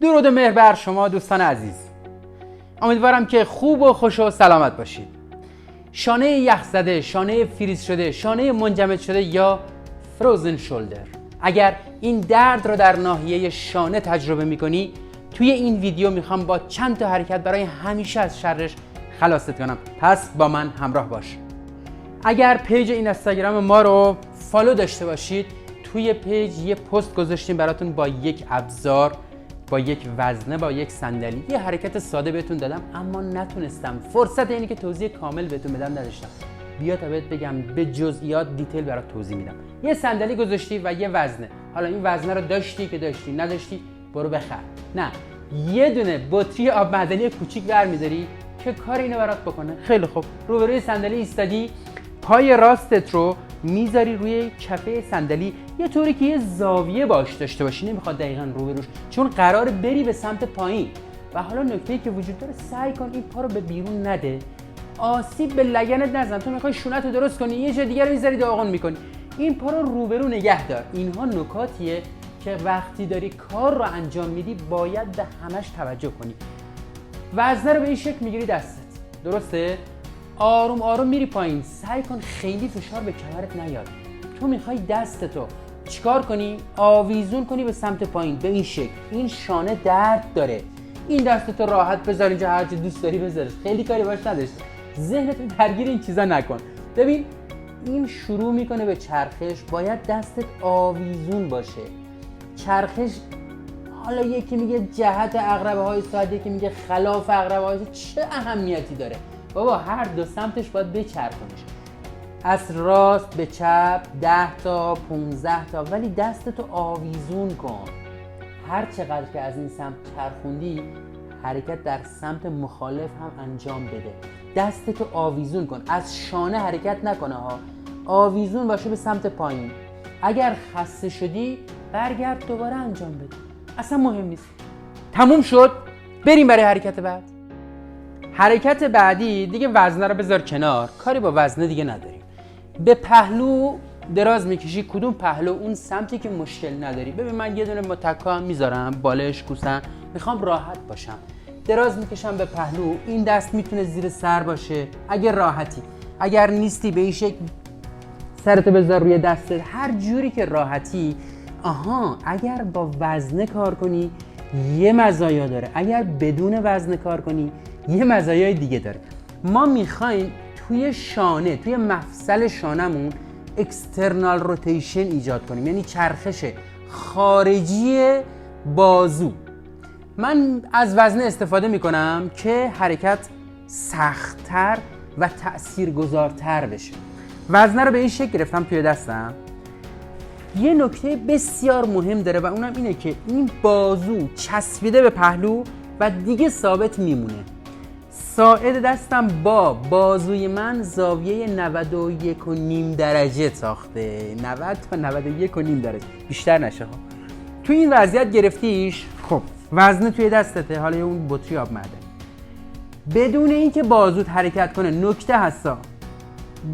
درود و مهر بر شما دوستان عزیز. امیدوارم که خوب و خوش و سلامت باشید. شانه یخ زده، شانه فریز شده، شانه منجمد شده یا فروزن شولدر. اگر این درد رو در ناحیه شانه تجربه میکنی، توی این ویدیو میخوام با چند تا حرکت برای همیشه از شرش خلاصت کنم. پس با من همراه باش. اگر پیج اینستاگرام ما رو فالو داشته باشید، توی پیج یه پست گذاشتیم براتون با یک ابزار، با یک وزنه، با یک صندلی، یه حرکت ساده بهتون دادم، اما نتونستم فرصت اینی که توضیح کامل بهتون بدم نداشتم. بیا تا بهت بگم به جزئیات دیتیل برات توضیح میدم. یه صندلی گذاشتی و یه وزنه. حالا این وزنه رو داشتی که داشتی، نداشتی برو بخر. نه، یه دونه بطری آب معدنی کوچیک برمی‌داری که کار اینو برات بکنه. خیلی خوب، روبروی صندلی ایستادی، پای راستت رو میذاری روی کفه صندلی یه طوری که یه زاویه باش داشته باشی، نمیخواد دقیقاً روبروش، چون قراره بری به سمت پایین. و حالا نکته‌ای که وجود داره، سعی کن این پا رو به بیرون نده، آسیب به لگنت نزن. تو میخوای شونت رو درست کنی، یه جای دیگه رو میذاری داغون میکنی. این پا رو روبرو نگه دار. اینها نکاتیه که وقتی داری کار رو انجام میدی باید به همش توجه کنی. وزنه رو به این شکل میگیری دستت، درسته؟ آروم آروم میری پایین. سعی کن خیلی فشار به کمرت نیاد. تو میخوای دستتو چیکار کنی؟ آویزون کنی به سمت پایین به این شکل. این شانه درد داره. این دستتو راحت بذار اینجا، هر چی دوست داری بذارش، خیلی کاری باش نداشته. ذهنتو درگیر این چیزا نکن. ببین این شروع میکنه به چرخش، باید دستت آویزون باشه. چرخش، حالا یکی میگه جهت عقربه های ساعت، یکی میگه خلاف عقربه های ساعت، چه اهمیتی داره؟ بابا هر دو سمتش باید بچرخونش، از راست به چپ 10 تا 15 تا، ولی دستتو آویزون کن. هر چقدر که از این سمت چرخوندی، حرکت در سمت مخالف هم انجام بده. دستتو آویزون کن، از شانه حرکت نکنه ها، آویزون باشه به سمت پایین. اگر خسته شدی برگرد دوباره انجام بده، اصلا مهم نیست. تموم شد، بریم برای حرکت بعد. حرکت بعدی دیگه وزنه رو بذار کنار، کاری با وزنه دیگه نداریم. به پهلو دراز میکشی. کدوم پهلو؟ اون سمتی که مشکل نداری. ببین من یه دونه متکا هم میذارم بالش کوسن، میخوام راحت باشم. دراز میکشم به پهلو. این دست میتونه زیر سر باشه اگر راحتی، اگر نیستی به این شکل سرتو بذار روی دستت، هر جوری که راحتی. اگر با وزنه کار کنی یه مزایا داره، اگر بدون وزنه کار کنی یه مزایای دیگه داره. ما میخوایم توی شانه، توی مفصل شانمون اکسترنال روتیشن ایجاد کنیم، یعنی چرخش خارجی بازو. من از وزنه استفاده میکنم که حرکت سخت‌تر و تأثیرگذارتر بشه. وزنه رو به این شکل گرفتم توی دستم. یه نکته بسیار مهم داره و اونم اینه که این بازو چسبیده به پهلو و دیگه ثابت میمونه. ساعد دستم با بازوی من زاویه 91.5 درجه ساخته، 90 تا 91.5 درجه، بیشتر نشه ها. تو این وضعیت گرفتیش، خب وزنه توی دستته، حالا اون بطری آب معدنی، بدون اینکه بازوت حرکت کنه. نکته هستا،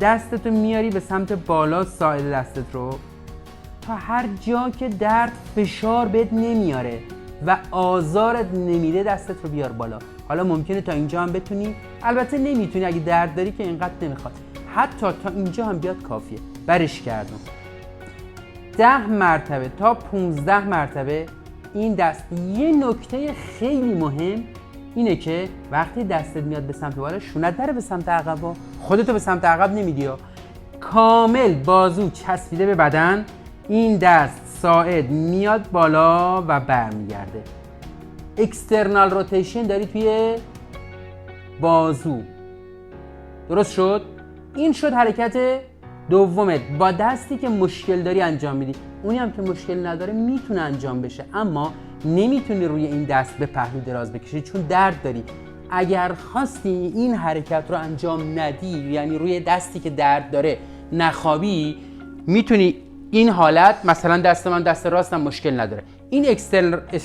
دستتو میاری به سمت بالا، ساعد دستت رو تا هر جا که درد فشار بهت نمیاره و آزارت نمیده دستت رو بیار بالا. حالا ممکنه تا اینجا هم بتونی، البته نمیتونی اگه درد داری که اینقدر نمیخواد، حتی تا اینجا هم بیاد کافیه. برش کردم 10 مرتبه تا 15 مرتبه این دست. یه نکته خیلی مهم اینه که وقتی دستت میاد به سمت بالا، شونت نره به سمت عقب، خودتو به سمت عقب نمیدی، کامل بازو چسبیده به بدن. این دست ساعد میاد بالا و برمیگرده. اکسترنال روتیشن داری توی بازو. درست شد؟ این شد حرکت دومت با دستی که مشکل داری انجام میدی. اونی هم که مشکل نداره میتونه انجام بشه، اما نمیتونی روی این دست به پهلو دراز بکشی چون درد داری. اگر خواستی این حرکت رو انجام ندی، یعنی روی دستی که درد داره نخوابی، میتونی این حالت، مثلا دست من دست راستم مشکل نداره، این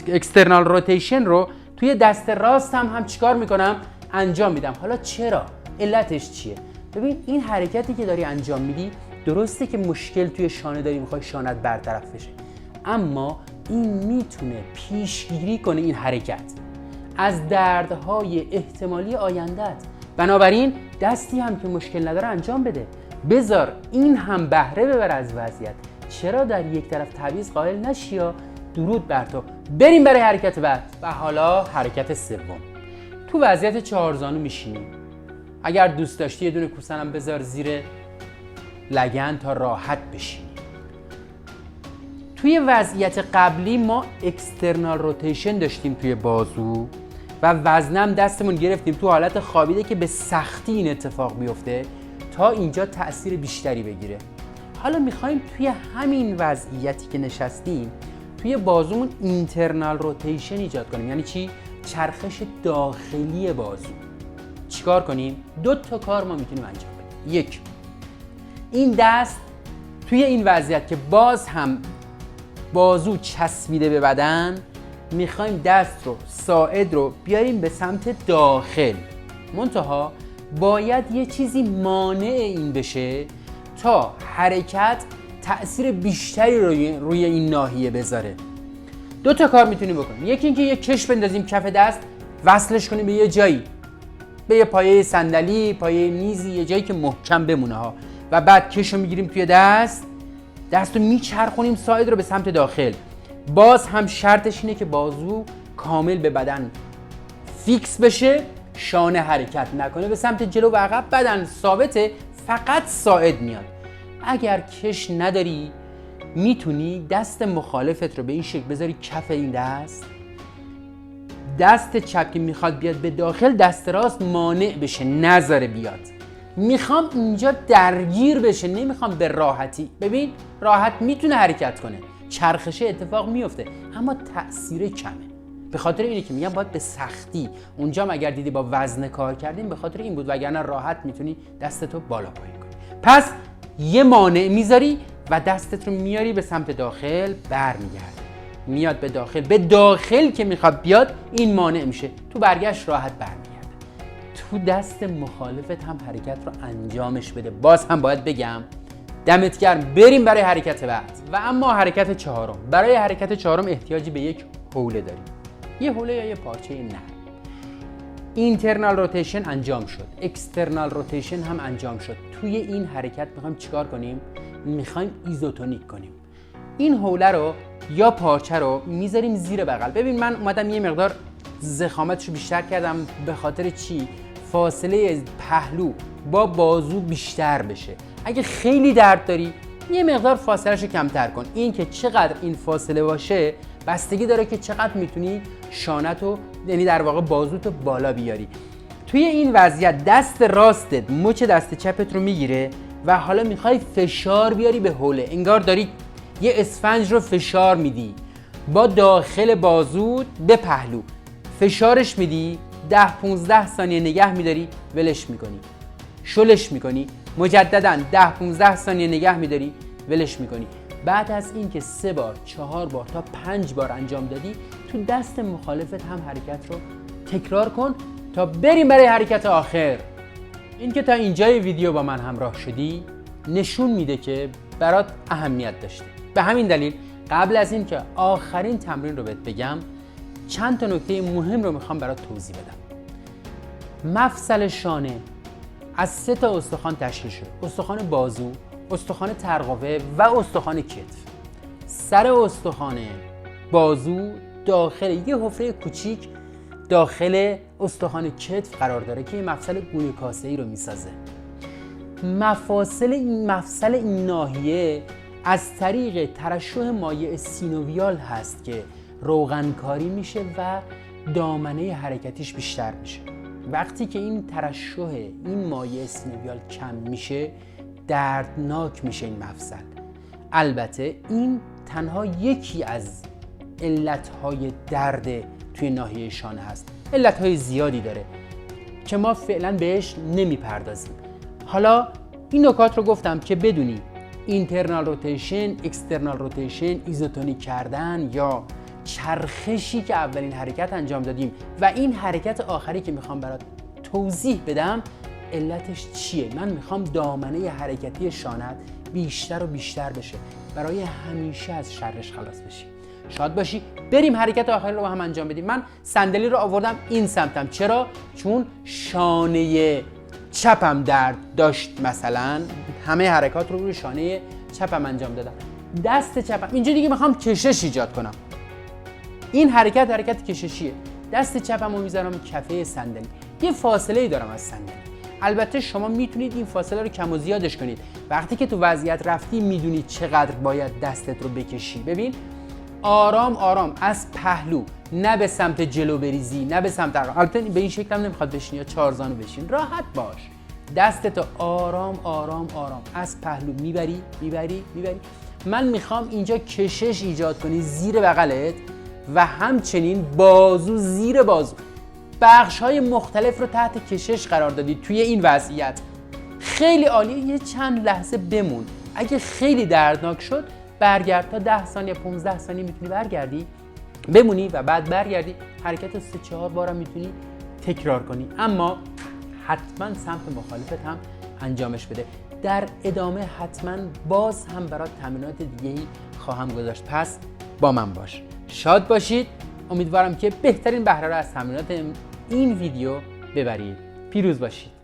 اکسترنال روتیشن رو توی دست راستم چیکار میکنم؟ انجام میدم. حالا چرا؟ علتش چیه؟ ببین این حرکتی که داری انجام میدی، درسته که مشکل توی شانه داری، میخوای شانت برطرف بشه، اما این میتونه پیشگیری کنه این حرکت از دردهای احتمالی آینده‌ات. بنابراین دستی هم که مشکل نداره انجام بده، بذار این هم بهره ببر از وضعیت. چرا در یک طرف تعویض قائل نشی؟ یا درود بر تو. بریم برای حرکت بعد. و حالا حرکت سوم. تو وضعیت چهارزانو میشینی. اگر دوست داشتی یه دونه کوسنم بذار زیر لگن تا راحت بشینی. توی وضعیت قبلی ما اکسترنال روتیشن داشتیم توی بازو و وزنم دستمون گرفتیم تو حالت خوابیده که به سختی این اتفاق بیفته تا اینجا تأثیر بیشتری بگیره. حالا میخوایم توی همین وضعیتی که نشستیم توی بازومون اینترنال روتیشن ایجاد کنیم. یعنی چی؟ چرخش داخلی بازو. چیکار کنیم؟ 2 تا کار ما میتونیم انجام بدیم. 1. این دست توی این وضعیت که باز هم بازو چسبیده به بدن، میخوایم دست رو، ساعد رو بیاریم به سمت داخل. منتها باید یه چیزی مانع این بشه تا حرکت تأثیر بیشتری روی این ناحیه بذاره. 2 تا کار میتونیم بکنیم. یکی اینکه یه کش بندازیم کف دست، وصلش کنیم به یه جایی، به یه پایه صندلی، پایه میزی، یه جایی که محکم بمونه ها، و بعد کش رو میگیریم توی دست رو میچرخونیم ساعد رو به سمت داخل. باز هم شرطش اینه که بازو کامل به بدن فیکس بشه، شانه حرکت نکنه به سمت جلو و عقب، بدن ثابته، فقط ساعد میاد. اگر کش نداری میتونی دست مخالفت رو به این شکل بذاری کف این دست چپ که میخواد بیاد به داخل، دست راست مانع بشه، نذاره بیاد. میخوام اینجا درگیر بشه، نمیخوام به راحتی. ببین راحت میتونه حرکت کنه، چرخشه اتفاق میفته، اما تأثیر کمه. به خاطر اینه که میگم باید به سختی. اونجا هم اگر دیدی با وزن کار کردیم به خاطر این بود، وگرنه راحت میتونی دستتو بالا پایین کنی. پس یه مانع میذاری و دستت رو میاری به سمت داخل، برمیگرده، میاد به داخل که میخواد بیاد این مانع میشه، تو برگشت راحت برمیگرده. تو دست مخالفت هم حرکت رو انجامش بده. باز هم باید بگم دمت گرم. بریم برای حرکت بعد. و اما حرکت چهارم. برای حرکت چهارم احتیاجی به یک حوله داریم. یه حوله یا یه پارچه نرم. اینترنال روتیشن انجام شد، اکسترنال روتیشن هم انجام شد. توی این حرکت میخوایم چیکار کنیم؟ میخوایم ایزوتونیک کنیم. این حوله رو یا پارچه رو میذاریم زیر بغل. ببین من اومدم یه مقدار ضخامتش رو بیشتر کردم. به خاطر چی؟ فاصله پهلو با بازو بیشتر بشه. اگه خیلی درد داری یه مقدار فاصله‌شو کمتر کن. این که چقدر این فاصله باشه بستگی داره که چقدر میتونی شانتو، یعنی در واقع بازوتو بالا بیاری. توی این وضعیت دست راستت مچ دست چپت رو میگیره و حالا میخوای فشار بیاری به حوله. انگار داری یه اسفنج رو فشار میدی با داخل بازوت به پهلو. فشارش میدی، 10-15 ثانیه نگه میداری، ولش میکنی، شلش میکنی، مجددا 10-15 ثانیه نگه میداری، ولش میکنی. بعد از این که 3 بار 4 بار تا 5 بار انجام دادی، تو دست مخالفت هم حرکت رو تکرار کن تا بریم برای حرکت آخر. این که تا اینجای ویدیو با من همراه شدی نشون میده که برات اهمیت داشته. به همین دلیل قبل از این که آخرین تمرین رو بهت بگم، چند تا نکته مهم رو میخوام برات توضیح بدم. مفصل شانه از 3 تا استخوان تشکیل شده: استخوان بازو، استخوان ترقوه و استخوان کتف. سر استخوان بازو داخل یه حفره کوچیک داخل استخوان کتف قرار داره که این مفصل گونه کاسه‌ای رو میسازه. مفصل این ناحیه از طریق ترشح مایع سینوویال هست که روغنکاری میشه و دامنه حرکتیش بیشتر میشه. وقتی که این ترشح این مایع سینوویال کم میشه دردناک میشه این مفصل. البته این تنها یکی از علتهای درد توی ناحیه شانه هست. علتهای زیادی داره که ما فعلا بهش نمیپردازیم. حالا این نکات رو گفتم که بدونی اینترنال روتیشن، اکسترنال روتیشن، ایزوتونیک کردن یا چرخشی که اولین حرکت انجام دادیم و این حرکت آخری که میخوام برات توضیح بدم علتش چیه. من میخوام دامنه حرکتی شانت بیشتر و بیشتر بشه برای همیشه از شرش خلاص بشی. شاد باشی. بریم حرکت آخری رو با هم انجام بدیم. من صندلی رو آوردم این سمتم. چرا؟ چون شانه چپم درد داشت، مثلا همه حرکات رو روی شانه چپم انجام دادم. دست چپم اینجا دیگه میخوام کشش ایجاد کنم. این حرکت کششیه. دست چپم رو میذارم کفه صندلی. یه فاصله ای دارم از صندلی. البته شما میتونید این فاصله رو کم و زیادش کنید. وقتی که تو وضعیت رفتی میدونید چقدر باید دستت رو بکشی. ببین آرام آرام از پهلو، نه به سمت جلو بریزی، نه به سمت عقب. البته به این شکل هم نمیخواد بشینی یا چهارزانو بشین، راحت باش. دستتو آرام آرام آرام از پهلو میبری. من میخوام اینجا کشش ایجاد کنی زیر بغلت و همچنین بازو زیر بازو. بخش‌های مختلف رو تحت کشش قرار دادی توی این وضعیت. خیلی عالیه. یه چند لحظه بمون. اگه خیلی دردناک شد برگرد. تا 10 ثانیه 15 ثانیه میتونی برگردی بمونی و بعد برگردی. حرکت 3-4 بارم میتونی تکرار کنی، اما حتما سمت مخالفت هم انجامش بده. در ادامه حتما باز هم برات تمرینات دیگه‌ای خواهم گذاشت، پس با من باش. شاد باشید. امیدوارم که بهترین بهره را از تمرینات این ویدیو ببرید. پیروز باشید.